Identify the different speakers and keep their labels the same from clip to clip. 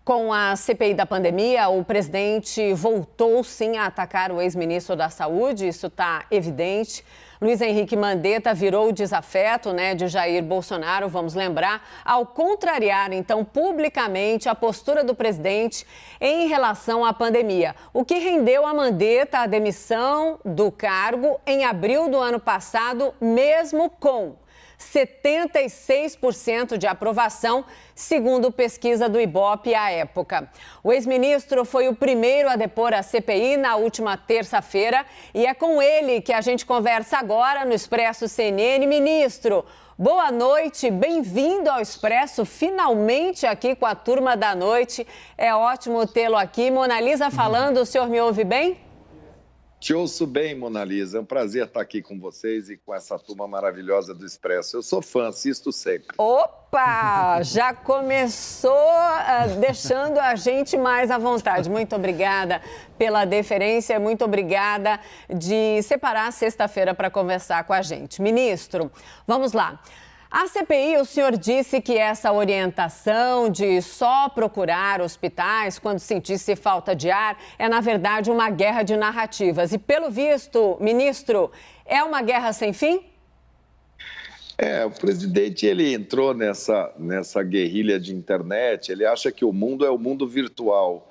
Speaker 1: Com a CPI da pandemia, o presidente voltou sim a atacar o ex-ministro da Saúde, isso está evidente. Luiz Henrique Mandetta virou o desafeto, de Jair Bolsonaro, vamos lembrar, ao contrariar, então, publicamente a postura do presidente em relação à pandemia, o que rendeu a Mandetta a demissão do cargo em abril do ano passado, mesmo com 76% de aprovação, segundo pesquisa do Ibope à época. O ex-ministro foi o primeiro a depor a CPI na última terça-feira e é com ele que a gente conversa agora no Expresso CNN. Ministro, boa noite, bem-vindo ao Expresso, finalmente aqui com a turma da noite. É ótimo tê-lo aqui. Mona Lisa falando, o senhor me ouve bem?
Speaker 2: Te ouço bem, Mona Lisa. É um prazer estar aqui com vocês e com essa turma maravilhosa do Expresso. Eu sou fã, assisto sempre.
Speaker 1: Opa! Já começou deixando a gente mais à vontade. Muito obrigada pela deferência, muito obrigada de separar a sexta-feira para conversar com a gente. Ministro, vamos lá. A CPI, o senhor disse que essa orientação de só procurar hospitais quando sentisse falta de ar é, na verdade, uma guerra de narrativas. E, pelo visto, ministro, é uma guerra sem fim?
Speaker 2: O presidente ele entrou nessa guerrilha de internet, ele acha que o mundo é o mundo virtual.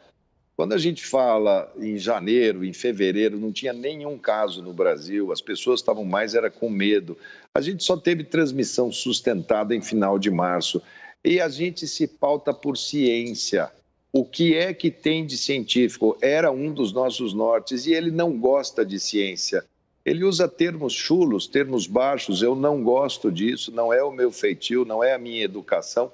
Speaker 2: Quando a gente fala em janeiro, em fevereiro, não tinha nenhum caso no Brasil, as pessoas estavam mais com medo. A gente só teve transmissão sustentada em final de março. E a gente se pauta por ciência. O que é que tem de científico? Era um dos nossos nortes e ele não gosta de ciência. Ele usa termos chulos, termos baixos, eu não gosto disso, não é o meu feitio, não é a minha educação.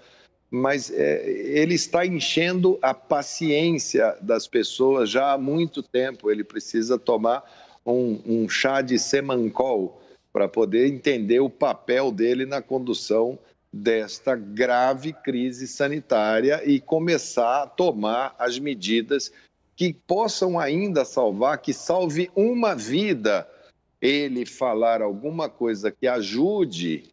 Speaker 2: Mas ele está enchendo a paciência das pessoas já há muito tempo. Ele precisa tomar um chá de Semancol para poder entender o papel dele na condução desta grave crise sanitária e começar a tomar as medidas que possam ainda salvar, que salve uma vida. Ele falar alguma coisa que ajude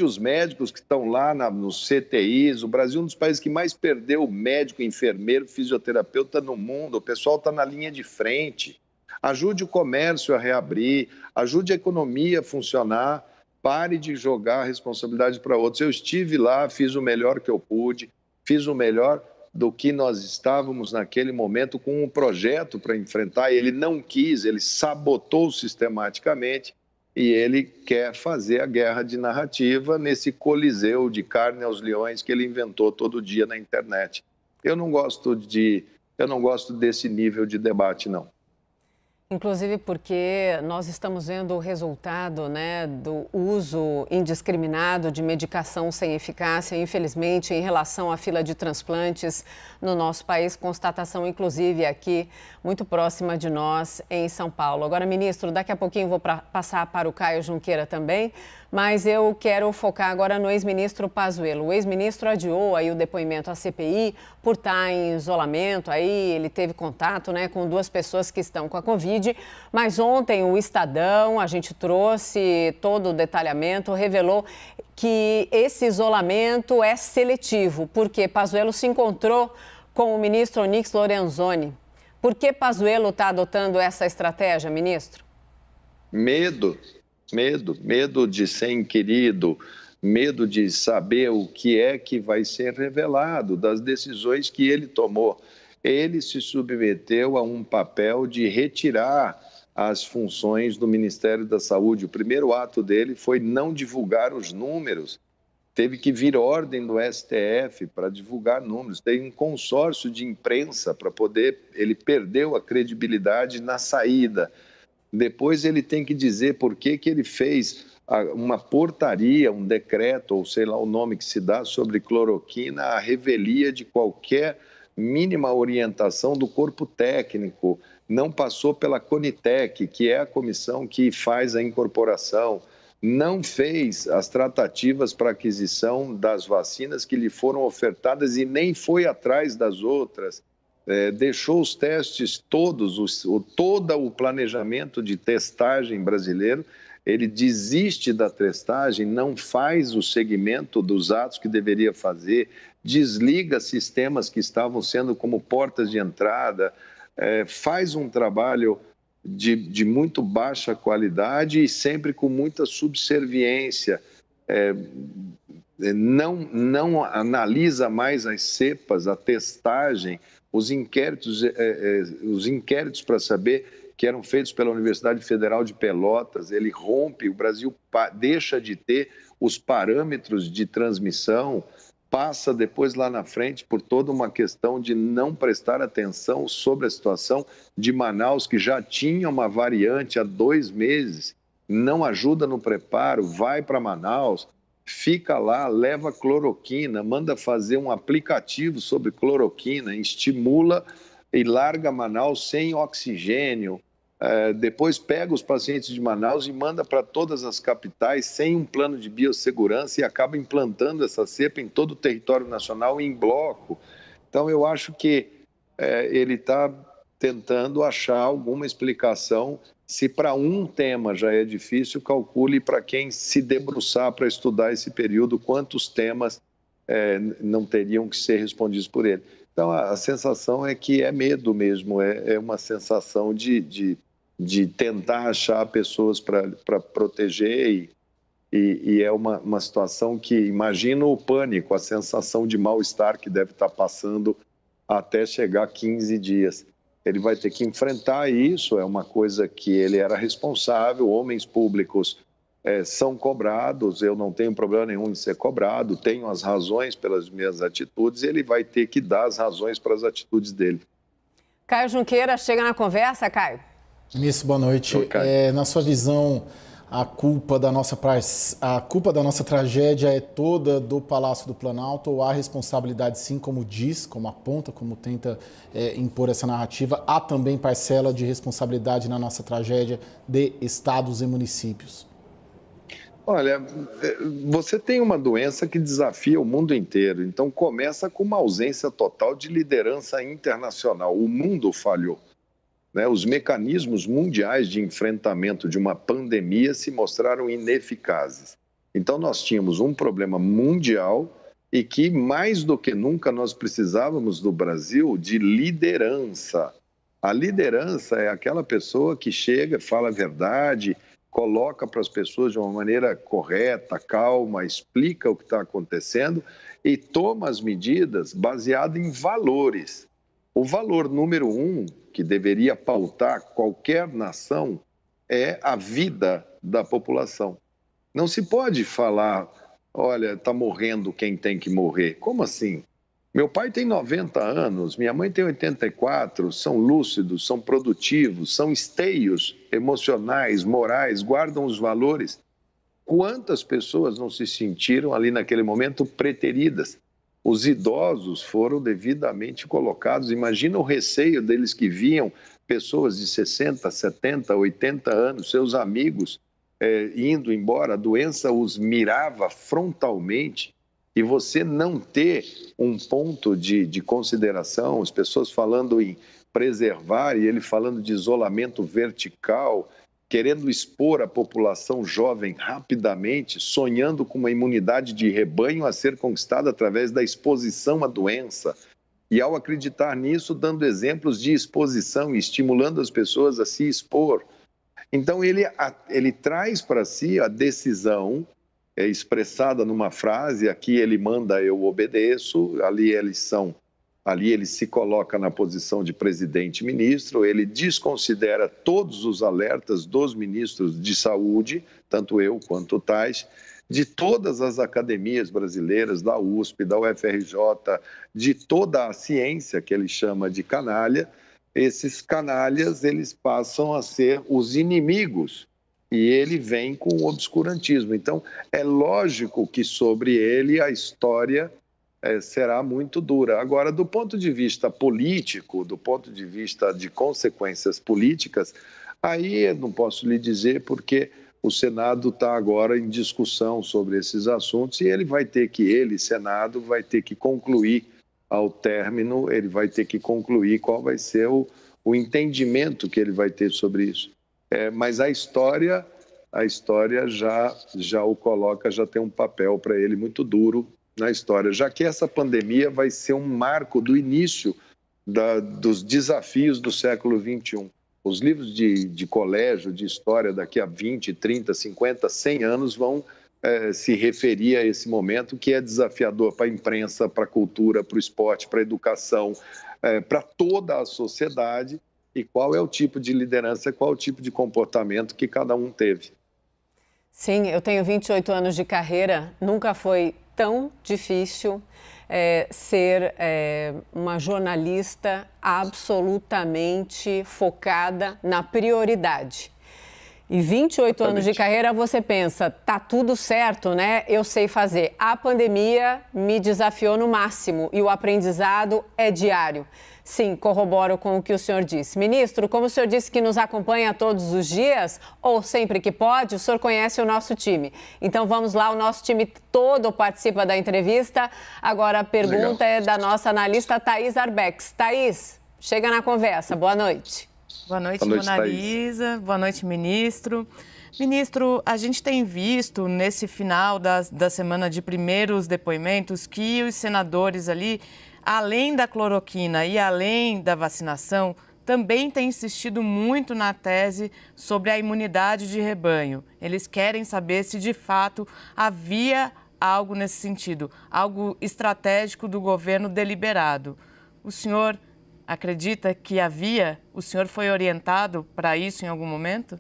Speaker 2: os médicos que estão lá nos CTIs. O Brasil é um dos países que mais perdeu médico, enfermeiro, fisioterapeuta no mundo. O pessoal está na linha de frente. Ajude o comércio a reabrir, ajude a economia a funcionar. Pare de jogar a responsabilidade para outros. Eu estive lá, fiz o melhor que eu pude, fiz o melhor do que nós estávamos naquele momento com um projeto para enfrentar. Ele não quis, ele sabotou sistematicamente. E ele quer fazer a guerra de narrativa nesse coliseu de carne aos leões que ele inventou todo dia na internet. Eu não gosto desse nível de debate, não.
Speaker 1: Inclusive porque nós estamos vendo o resultado, do uso indiscriminado de medicação sem eficácia, infelizmente, em relação à fila de transplantes no nosso país, constatação, inclusive, aqui, muito próxima de nós, em São Paulo. Agora, ministro, daqui a pouquinho vou passar para o Caio Junqueira também, mas eu quero focar agora no ex-ministro Pazuello. O ex-ministro adiou aí o depoimento à CPI por estar em isolamento, aí ele teve contato, com duas pessoas que estão com a Covid, mas ontem o Estadão, a gente trouxe todo o detalhamento, revelou que esse isolamento é seletivo, porque Pazuello se encontrou com o ministro Onyx Lorenzoni. Por que Pazuello está adotando essa estratégia, ministro?
Speaker 2: Medo de ser inquirido, medo de saber o que é que vai ser revelado das decisões que ele tomou. Ele se submeteu a um papel de retirar as funções do Ministério da Saúde. O primeiro ato dele foi não divulgar os números. Teve que vir ordem do STF para divulgar números. Tem um consórcio de imprensa para poder... Ele perdeu a credibilidade na saída. Depois ele tem que dizer por que ele fez uma portaria, um decreto, ou sei lá o nome que se dá, sobre cloroquina, a revelia de qualquer mínima orientação do corpo técnico. Não passou pela Conitec, que é a comissão que faz a incorporação. Não fez as tratativas para aquisição das vacinas que lhe foram ofertadas e nem foi atrás das outras. Deixou os testes todos, todo o planejamento de testagem brasileiro ele desiste da testagem, não faz o segmento dos atos que deveria fazer, desliga sistemas que estavam sendo como portas de entrada, faz um trabalho de muito baixa qualidade e sempre com muita subserviência. Não analisa mais as cepas, a testagem, os inquéritos para saber que eram feitos pela Universidade Federal de Pelotas, ele rompe, o Brasil deixa de ter os parâmetros de transmissão, passa depois lá na frente por toda uma questão de não prestar atenção sobre a situação de Manaus, que já tinha uma variante há 2 meses, não ajuda no preparo, vai para Manaus, fica lá, leva cloroquina, manda fazer um aplicativo sobre cloroquina, estimula e larga Manaus sem oxigênio. Depois pega os pacientes de Manaus e manda para todas as capitais sem um plano de biossegurança e acaba implantando essa cepa em todo o território nacional em bloco. Então, eu acho que ele está tentando achar alguma explicação. Se para um tema já é difícil, calcule para quem se debruçar para estudar esse período, quantos temas não teriam que ser respondidos por ele. Então, a sensação é que é medo mesmo, é uma sensação de tentar achar pessoas para proteger e é uma situação que, imagino o pânico, a sensação de mal-estar que deve estar passando até chegar a 15 dias. Ele vai ter que enfrentar isso, é uma coisa que ele era responsável, homens públicos são cobrados, eu não tenho problema nenhum em ser cobrado, tenho as razões pelas minhas atitudes e ele vai ter que dar as razões para as atitudes dele.
Speaker 1: Caio Junqueira, chega na conversa, Caio.
Speaker 3: Ministro, boa noite. Na sua visão, a culpa da nossa tragédia é toda do Palácio do Planalto ou há responsabilidade sim, como diz, como aponta, como tenta impor essa narrativa, há também parcela de responsabilidade na nossa tragédia de estados e municípios?
Speaker 2: Olha, você tem uma doença que desafia o mundo inteiro, então começa com uma ausência total de liderança internacional. O mundo falhou. Os mecanismos mundiais de enfrentamento de uma pandemia se mostraram ineficazes. Então, nós tínhamos um problema mundial e que, mais do que nunca, nós precisávamos do Brasil de liderança. A liderança é aquela pessoa que chega, fala a verdade, coloca para as pessoas de uma maneira correta, calma, explica o que está acontecendo e toma as medidas baseadas em valores. O valor número 1, que deveria pautar qualquer nação, é a vida da população. Não se pode falar, olha, está morrendo quem tem que morrer. Como assim? Meu pai tem 90 anos, minha mãe tem 84, são lúcidos, são produtivos, são esteios emocionais, morais, guardam os valores. Quantas pessoas não se sentiram ali naquele momento preteridas? Os idosos foram devidamente colocados. Imagina o receio deles que viam pessoas de 60, 70, 80 anos, seus amigos, indo embora. A doença os mirava frontalmente e você não ter um ponto de consideração, as pessoas falando em preservar e ele falando de isolamento vertical, querendo expor a população jovem rapidamente, sonhando com uma imunidade de rebanho a ser conquistada através da exposição à doença. E ao acreditar nisso, dando exemplos de exposição e estimulando as pessoas a se expor. Então, ele traz para si a decisão expressada numa frase, aqui ele manda, eu obedeço, ali ele se coloca na posição de presidente e ministro, ele desconsidera todos os alertas dos ministros de saúde, tanto eu quanto o Tais, de todas as academias brasileiras, da USP, da UFRJ, de toda a ciência que ele chama de canalha. Esses canalhas, eles passam a ser os inimigos e ele vem com o obscurantismo. Então, é lógico que sobre ele a história será muito dura. Agora, do ponto de vista político, do ponto de vista de consequências políticas, aí eu não posso lhe dizer porque o Senado está agora em discussão sobre esses assuntos e Senado, vai ter que concluir ao término, ele vai ter que concluir qual vai ser o entendimento que ele vai ter sobre isso. Mas a história a história já o coloca, já tem um papel para ele muito duro na história, já que essa pandemia vai ser um marco do início dos desafios do século XXI. Os livros de colégio, de história, daqui a 20, 30, 50, 100 anos vão se referir a esse momento que é desafiador para a imprensa, para a cultura, para o esporte, para a educação, para toda a sociedade, e qual é o tipo de liderança, qual é o tipo de comportamento que cada um teve.
Speaker 1: Sim, eu tenho 28 anos de carreira, nunca foi tão difícil ser uma jornalista absolutamente focada na prioridade. E 28 anos de carreira, você pensa, tá tudo certo, né? Eu sei fazer. A pandemia me desafiou no máximo e o aprendizado é diário. Sim, corroboro com o que o senhor disse. Ministro, como o senhor disse que nos acompanha todos os dias, ou sempre que pode, o senhor conhece o nosso time. Então vamos lá, o nosso time todo participa da entrevista. Agora a pergunta é da nossa analista Thaís Arbex. Thaís, chega na conversa. Boa noite.
Speaker 4: Boa noite, Mona Lisa. Boa noite, ministro. Ministro, a gente tem visto nesse final da semana de primeiros depoimentos que os senadores ali, além da cloroquina e além da vacinação, também têm insistido muito na tese sobre a imunidade de rebanho. Eles querem saber se de fato havia algo nesse sentido, algo estratégico do governo deliberado. O senhor acredita que havia? O senhor foi orientado para isso em algum momento?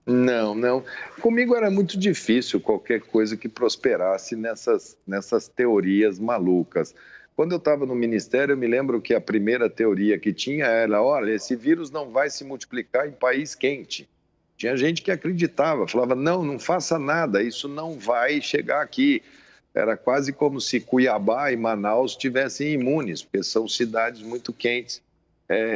Speaker 2: Não. Comigo era muito difícil qualquer coisa que prosperasse nessas teorias malucas. Quando eu estava no Ministério, eu me lembro que a primeira teoria que tinha era, olha, esse vírus não vai se multiplicar em país quente. Tinha gente que acreditava, falava, não faça nada, isso não vai chegar aqui. Era quase como se Cuiabá e Manaus estivessem imunes, porque são cidades muito quentes.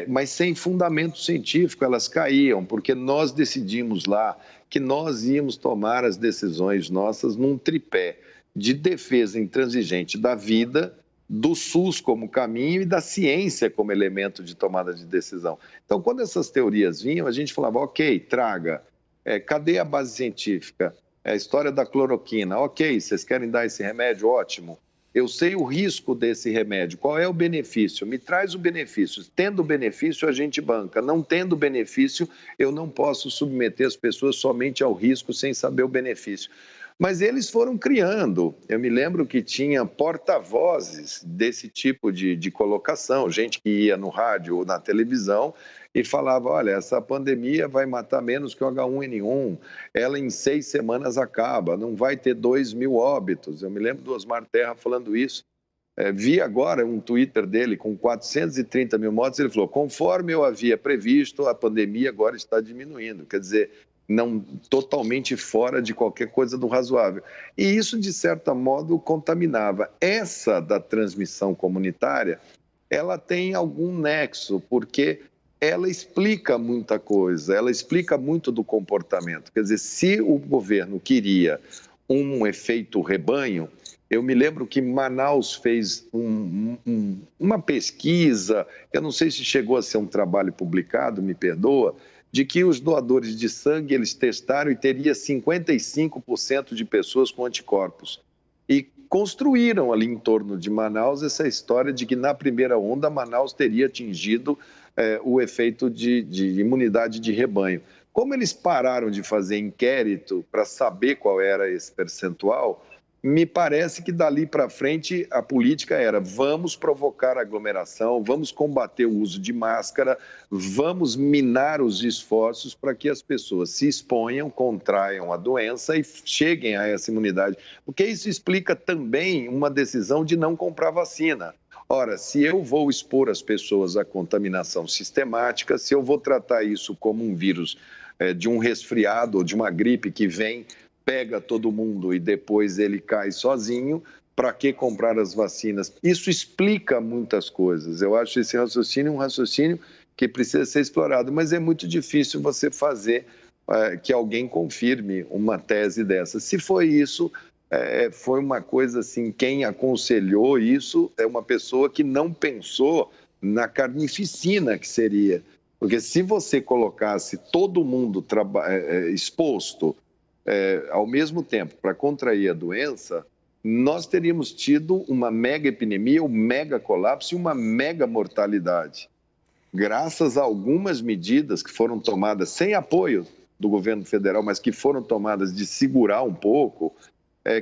Speaker 2: Mas sem fundamento científico, elas caíam, porque nós decidimos lá que nós íamos tomar as decisões nossas num tripé de defesa intransigente da vida, do SUS como caminho e da ciência como elemento de tomada de decisão. Então, quando essas teorias vinham, a gente falava, ok, traga, cadê a base científica? A história da cloroquina, ok, vocês querem dar esse remédio? Ótimo. Eu sei o risco desse remédio, qual é o benefício? Me traz o benefício. Tendo benefício, a gente banca. Não tendo benefício, eu não posso submeter as pessoas somente ao risco sem saber o benefício. Mas eles foram criando. Eu me lembro que tinha porta-vozes desse tipo de colocação, gente que ia no rádio ou na televisão e falava, olha, essa pandemia vai matar menos que o H1N1, ela em 6 semanas acaba, não vai ter 2.000 óbitos. Eu me lembro do Osmar Terra falando isso. Vi agora um Twitter dele com 430 mil mortes, ele falou, conforme eu havia previsto, a pandemia agora está diminuindo. Quer dizer, não totalmente fora de qualquer coisa do razoável. E isso, de certo modo, contaminava. Essa da transmissão comunitária, ela tem algum nexo, porque ela explica muita coisa, ela explica muito do comportamento. Quer dizer, se o governo queria um efeito rebanho, eu me lembro que Manaus fez uma pesquisa, eu não sei se chegou a ser um trabalho publicado, me perdoa, de que os doadores de sangue, eles testaram e teria 55% de pessoas com anticorpos. E construíram ali em torno de Manaus essa história de que na primeira onda Manaus teria atingido o efeito de imunidade de rebanho. Como eles pararam de fazer inquérito para saber qual era esse percentual, me parece que dali para frente a política era vamos provocar aglomeração, vamos combater o uso de máscara, vamos minar os esforços para que as pessoas se exponham, contraiam a doença e cheguem a essa imunidade. Porque isso explica também uma decisão de não comprar vacina. Ora, se eu vou expor as pessoas à contaminação sistemática, se eu vou tratar isso como um vírus de um resfriado ou de uma gripe que vem, pega todo mundo e depois ele cai sozinho, para que comprar as vacinas? Isso explica muitas coisas. Eu acho esse raciocínio um raciocínio que precisa ser explorado, mas é muito difícil você fazer que alguém confirme uma tese dessa. Se foi isso, foi uma coisa assim, quem aconselhou isso é uma pessoa que não pensou na carnificina que seria. Porque se você colocasse todo mundo exposto ao mesmo tempo para contrair a doença, nós teríamos tido uma mega epidemia, um mega colapso e uma mega mortalidade. Graças a algumas medidas que foram tomadas sem apoio do governo federal, mas que foram tomadas de segurar um pouco,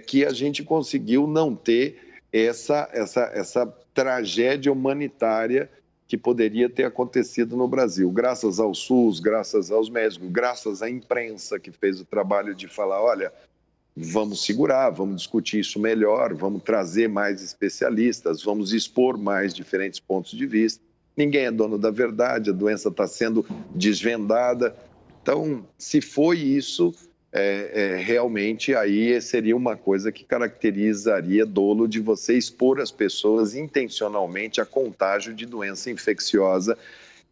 Speaker 2: que a gente conseguiu não ter essa tragédia humanitária que poderia ter acontecido no Brasil. Graças ao SUS, graças aos médicos, graças à imprensa que fez o trabalho de falar, olha, vamos segurar, vamos discutir isso melhor, vamos trazer mais especialistas, vamos expor mais diferentes pontos de vista. Ninguém é dono da verdade, a doença está sendo desvendada. Então, se foi isso, realmente aí seria uma coisa que caracterizaria dolo de você expor as pessoas intencionalmente a contágio de doença infecciosa,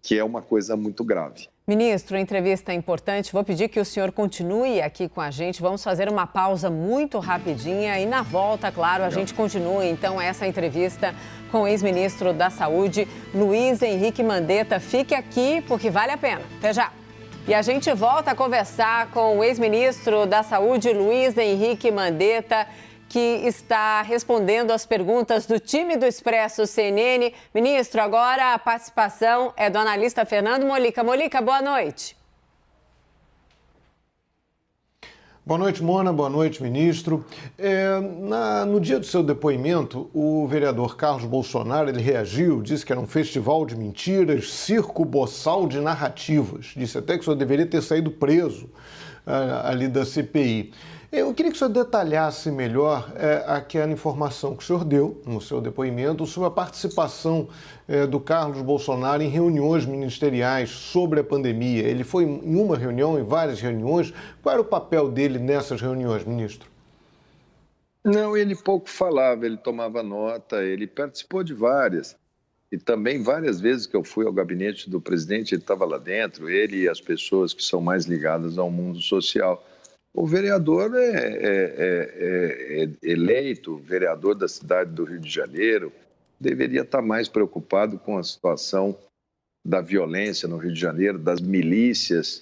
Speaker 2: que é uma coisa muito grave.
Speaker 1: Ministro, a entrevista é importante. Vou pedir que o senhor continue aqui com a gente. Vamos fazer uma pausa muito rapidinha e na volta, claro, a gente continua então essa entrevista com o ex-ministro da Saúde, Luiz Henrique Mandetta. Fique aqui porque vale a pena. Até já. E a gente volta a conversar com o ex-ministro da Saúde, Luiz Henrique Mandetta, que está respondendo as perguntas do time do Expresso CNN. Ministro, agora a participação é do analista Fernando Molica. Molica, boa noite.
Speaker 5: Boa noite, Mona. Boa noite, ministro. No dia do seu depoimento, o vereador Carlos Bolsonaro ele reagiu, disse que era um festival de mentiras, circo boçal de narrativas. Disse até que o senhor deveria ter saído preso ali da CPI. Eu queria que o senhor detalhasse melhor aquela informação que o senhor deu no seu depoimento sobre a participação do Carlos Bolsonaro em reuniões ministeriais sobre a pandemia. Ele foi em uma reunião, em várias reuniões. Qual era o papel dele nessas reuniões, ministro?
Speaker 2: Não, ele pouco falava, ele tomava nota, ele participou de várias. E também várias vezes que eu fui ao gabinete do presidente, ele estava lá dentro, ele e as pessoas que são mais ligadas ao mundo social. O vereador é eleito, vereador da cidade do Rio de Janeiro, deveria estar mais preocupado com a situação da violência no Rio de Janeiro, das milícias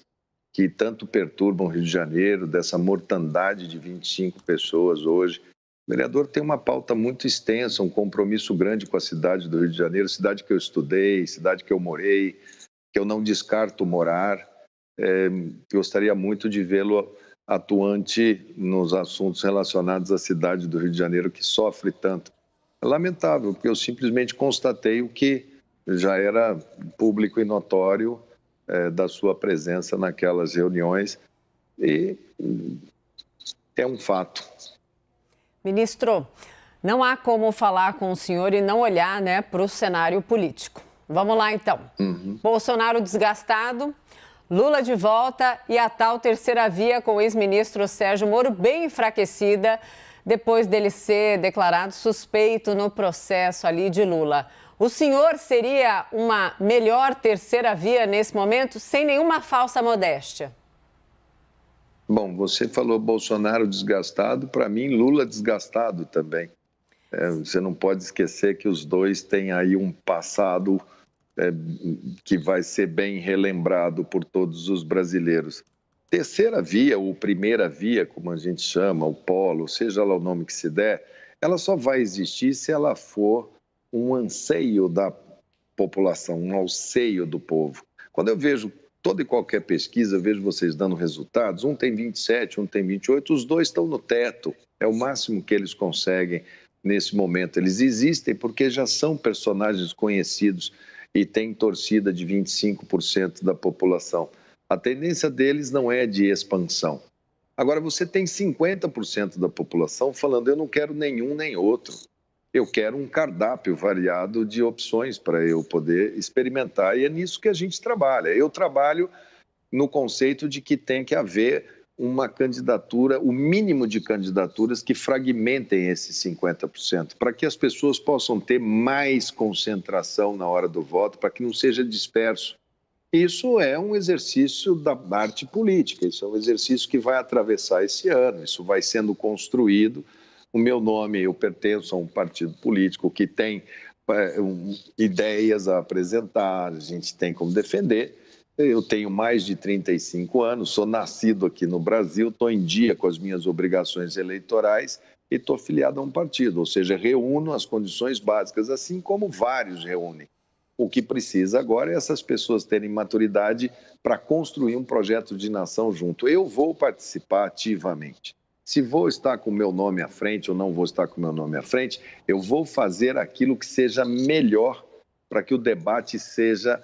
Speaker 2: que tanto perturbam o Rio de Janeiro, dessa mortandade de 25 pessoas hoje. O vereador tem uma pauta muito extensa, um compromisso grande com a cidade do Rio de Janeiro, cidade que eu estudei, cidade que eu morei, que eu não descarto morar. Gostaria muito de vê-lo atuante nos assuntos relacionados à cidade do Rio de Janeiro, que sofre tanto. É lamentável, porque eu simplesmente constatei o que já era público e notório da sua presença naquelas reuniões, e é um fato.
Speaker 1: Ministro, não há como falar com o senhor e não olhar, para o cenário político. Vamos lá, então. Bolsonaro desgastado, Lula de volta e a tal terceira via com o ex-ministro Sérgio Moro bem enfraquecida depois dele ser declarado suspeito no processo ali de Lula. O senhor seria uma melhor terceira via nesse momento, sem nenhuma falsa modéstia?
Speaker 2: Bom, você falou Bolsonaro desgastado, para mim Lula desgastado também. Você não pode esquecer que os dois têm aí um passado que vai ser bem relembrado por todos os brasileiros. Terceira via, ou primeira via, como a gente chama, o polo, seja lá o nome que se der, ela só vai existir se ela for um anseio da população, um anseio do povo. Quando eu vejo toda e qualquer pesquisa, eu vejo vocês dando resultados, um tem 27, um tem 28, os dois estão no teto, é o máximo que eles conseguem nesse momento. Eles existem porque já são personagens conhecidos e tem torcida de 25% da população. A tendência deles não é de expansão. Agora, você tem 50% da população falando, eu não quero nenhum nem outro. Eu quero um cardápio variado de opções para eu poder experimentar. E é nisso que a gente trabalha. Eu trabalho no conceito de que tem que haver uma candidatura, o mínimo de candidaturas que fragmentem esses 50%, para que as pessoas possam ter mais concentração na hora do voto, para que não seja disperso. Isso é um exercício da arte política, isso é um exercício que vai atravessar esse ano, isso vai sendo construído. O meu nome, eu pertenço a um partido político que tem ideias a apresentar, a gente tem como defender, Eu tenho mais de 35 anos, sou nascido aqui no Brasil, estou em dia com as minhas obrigações eleitorais e estou filiado a um partido, ou seja, reúno as condições básicas, assim como vários reúnem. O que precisa agora é essas pessoas terem maturidade para construir um projeto de nação junto. Eu vou participar ativamente. Se vou estar com o meu nome à frente ou não vou estar com o meu nome à frente, eu vou fazer aquilo que seja melhor para que o debate seja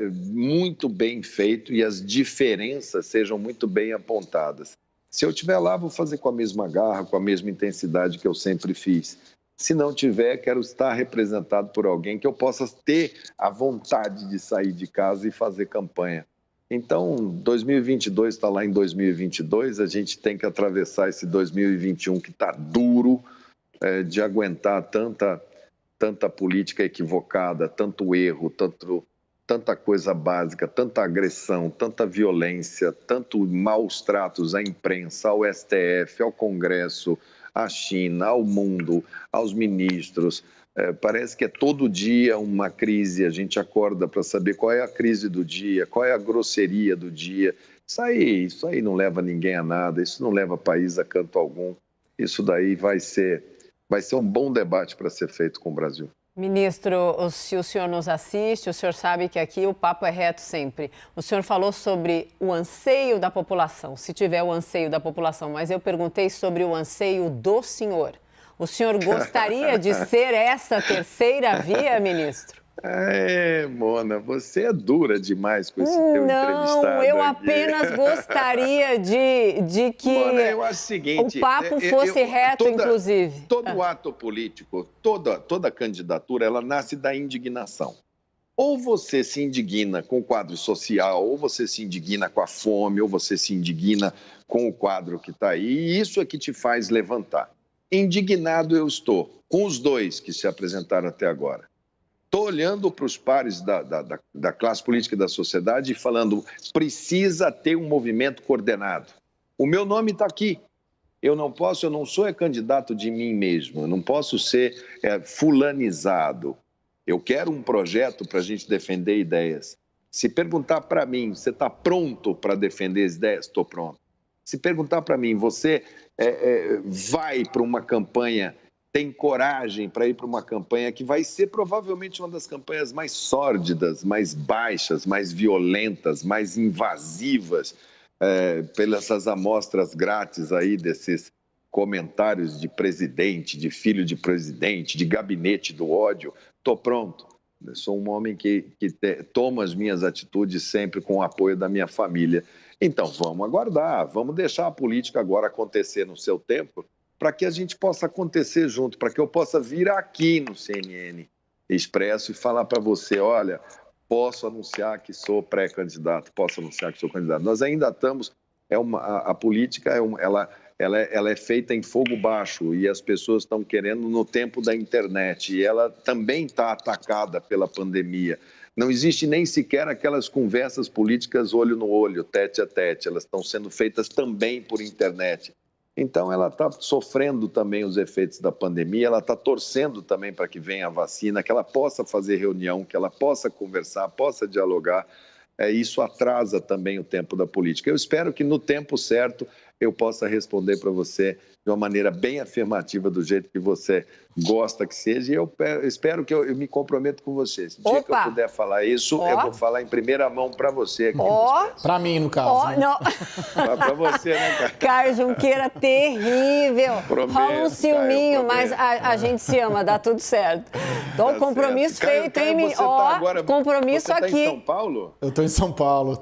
Speaker 2: muito bem feito e as diferenças sejam muito bem apontadas. Se eu estiver lá, vou fazer com a mesma garra, com a mesma intensidade que eu sempre fiz. Se não tiver, quero estar representado por alguém que eu possa ter a vontade de sair de casa e fazer campanha. Então, 2022 está lá em 2022, a gente tem que atravessar esse 2021 que está duro, de aguentar tanta política equivocada, tanto erro, tanta coisa básica, tanta agressão, tanta violência, tanto maus tratos à imprensa, ao STF, ao Congresso, à China, ao mundo, aos ministros. Parece que é todo dia uma crise, a gente acorda para saber qual é a crise do dia, qual é a grosseria do dia. Isso aí não leva ninguém a nada, isso não leva país a canto algum. Isso daí vai ser um bom debate para ser feito com o Brasil.
Speaker 1: Ministro, se o senhor nos assiste, o senhor sabe que aqui o papo é reto sempre. O senhor falou sobre o anseio da população, se tiver o anseio da população, mas eu perguntei sobre o anseio do senhor. O senhor gostaria de ser essa terceira via, ministro?
Speaker 2: Mona, você é dura demais com esse teu entrevistado.
Speaker 1: Não, eu apenas gostaria de que
Speaker 2: Mona, eu acho o seguinte,
Speaker 1: o papo fosse reto, inclusive.
Speaker 2: Todo ato político, toda candidatura, ela nasce da indignação. Ou você se indigna com o quadro social, ou você se indigna com a fome, ou você se indigna com o quadro que está aí, e isso é que te faz levantar. Indignado eu estou, com os dois que se apresentaram até agora. Estou olhando para os pares da classe política e da sociedade e falando, precisa ter um movimento coordenado. O meu nome está aqui. Eu não sou candidato de mim mesmo, eu não posso ser fulanizado. Eu quero um projeto para a gente defender ideias. Se perguntar para mim, você está pronto para defender as ideias? Estou pronto. Se perguntar para mim, você vai para uma campanha, tem coragem para ir para uma campanha que vai ser provavelmente uma das campanhas mais sórdidas, mais baixas, mais violentas, mais invasivas, pelas essas amostras grátis aí desses comentários de presidente, de filho de presidente, de gabinete do ódio. Estou pronto. Eu sou um homem que toma as minhas atitudes sempre com o apoio da minha família. Então, vamos aguardar, vamos deixar a política agora acontecer no seu tempo, para que a gente possa acontecer junto, para que eu possa vir aqui no CNN Expresso e falar para você, olha, posso anunciar que sou pré-candidato, posso anunciar que sou candidato. Nós ainda estamos, a política, ela é feita em fogo baixo e as pessoas estão querendo no tempo da internet e ela também está atacada pela pandemia. Não existe nem sequer aquelas conversas políticas olho no olho, tete a tete, elas estão sendo feitas também por internet. Então, ela está sofrendo também os efeitos da pandemia, ela está torcendo também para que venha a vacina, que ela possa fazer reunião, que ela possa conversar, possa dialogar. Isso atrasa também o tempo da política. Eu espero que no tempo certo eu possa responder para você de uma maneira bem afirmativa, do jeito que você gosta que seja, e eu espero que eu me comprometo com você. Se dia que eu puder falar isso, eu vou falar em primeira mão para você aqui.
Speaker 3: Para mim, no caso. Né?
Speaker 1: Não.
Speaker 2: Para você, né, cara?
Speaker 1: Caio Junqueira, terrível. Rola um ciúminho, mas a gente se ama, dá tudo certo. Então, compromisso feito, hein, menino? Compromisso
Speaker 2: você
Speaker 1: aqui.
Speaker 2: Tá em São Paulo?
Speaker 3: Eu estou em São Paulo.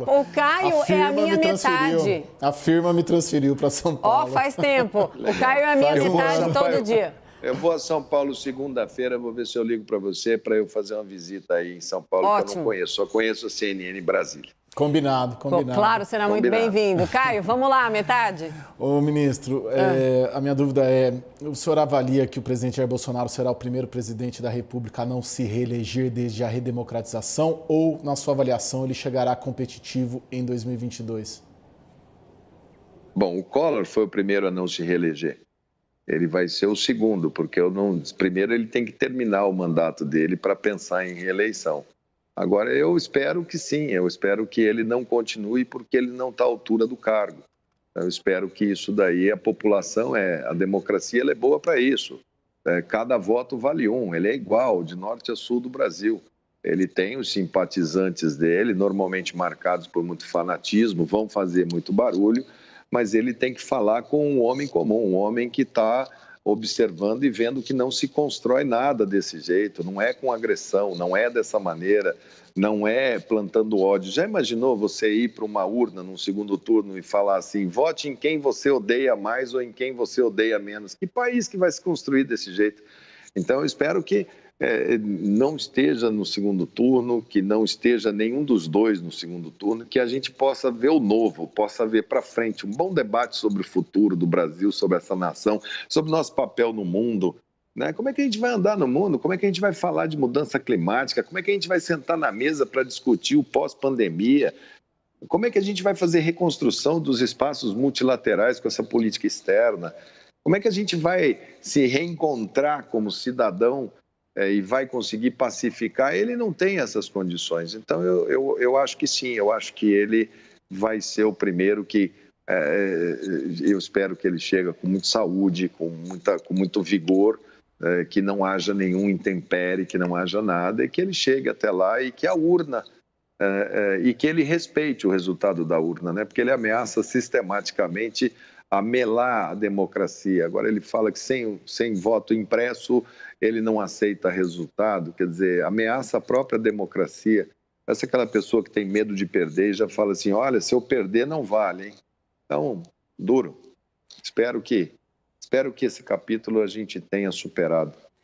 Speaker 1: O Caio é a minha metade.
Speaker 3: A firma me transferiu para São Paulo.
Speaker 1: Faz tempo. O Caio é a minha metade todo dia.
Speaker 2: Eu vou a São Paulo segunda-feira, vou ver se eu ligo para você para eu fazer uma visita aí em São Paulo, que eu não conheço, só conheço a CNN Brasília.
Speaker 3: Combinado.
Speaker 1: Claro, será muito bem-vindo. Caio, vamos lá, metade?
Speaker 3: Ô, ministro, a minha dúvida é, o senhor avalia que o presidente Jair Bolsonaro será o primeiro presidente da República a não se reeleger desde a redemocratização ou, na sua avaliação, ele chegará competitivo em 2022?
Speaker 2: Bom, o Collor foi o primeiro a não se reeleger. Ele vai ser o segundo, porque primeiro ele tem que terminar o mandato dele para pensar em reeleição. Agora, eu espero que sim, eu espero que ele não continue porque ele não está à altura do cargo. Eu espero que isso daí, a população, a democracia ela é boa para isso. Cada voto vale um, ele é igual, de norte a sul do Brasil. Ele tem os simpatizantes dele, normalmente marcados por muito fanatismo, vão fazer muito barulho, mas ele tem que falar com um homem comum, um homem que está observando e vendo que não se constrói nada desse jeito, não é com agressão, não é dessa maneira, não é plantando ódio. Já imaginou você ir para uma urna num segundo turno e falar assim, vote em quem você odeia mais ou em quem você odeia menos? Que país que vai se construir desse jeito? Então, eu espero que não esteja no segundo turno, que não esteja nenhum dos dois no segundo turno, que a gente possa ver o novo, possa ver para frente um bom debate sobre o futuro do Brasil, sobre essa nação, sobre o nosso papel no mundo, né? Como é que a gente vai andar no mundo? Como é que a gente vai falar de mudança climática? Como é que a gente vai sentar na mesa para discutir o pós-pandemia? Como é que a gente vai fazer reconstrução dos espaços multilaterais com essa política externa? Como é que a gente vai se reencontrar como cidadão e vai conseguir pacificar? Ele não tem essas condições. Então, eu acho que sim, eu acho que ele vai ser o primeiro que... eu espero que ele chegue com muita saúde, com muito vigor, que não haja nenhum intempérie, que não haja nada, e que ele chegue até lá e que a urna... e que ele respeite o resultado da urna, né? Porque ele ameaça sistematicamente a melar a democracia. Agora ele fala que sem voto impresso ele não aceita resultado, quer dizer, ameaça a própria democracia. Essa é aquela pessoa que tem medo de perder e já fala assim, olha, se eu perder não vale, hein? Então, duro. Espero que esse capítulo a gente tenha superado.